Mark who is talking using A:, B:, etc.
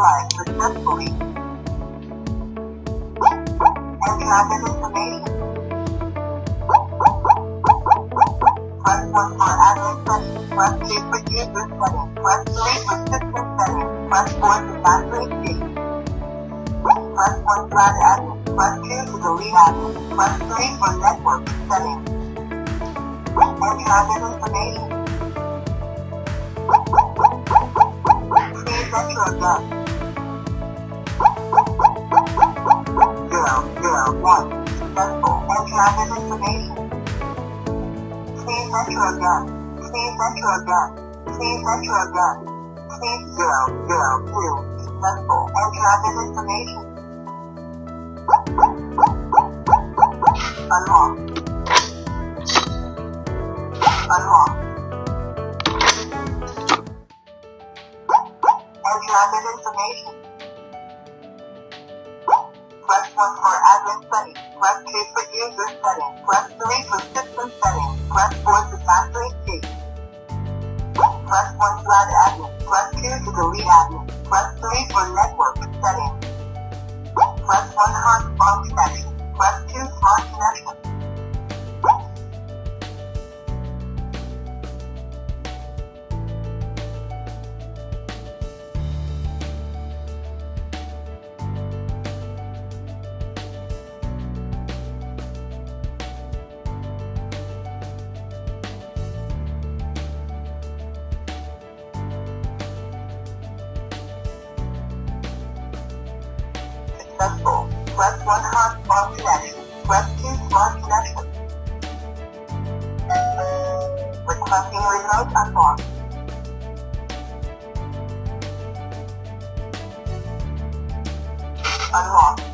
A: initialized successfully. Enter admin information. Press 1 for admin settings. Press 2 for user settings. Press 3 for system settings. Press 4 for factory key. Press 1 to add admin. Press 2 to delete admin. Press 3 for network settings. Enter admin information. Please enter again. 001. Successful. Enter admin information. Please enter again. Please enter again. Please enter again. Please 002. Successful. Enter admin information. Unlock. Unlock. Enter admin information. Press 1 for admin settings. Press 2 for user settings. Press 3 for system settings. Press 4 for factory key. Press 1 to add admin. Press 2 to delete admin. Press 3 for network settings. Press 1 hotspot connection. Press 2 smart connection. Successful. Press 1 hotspot connection. Press 2 smart connection. Requesting remote unlock. Unlock.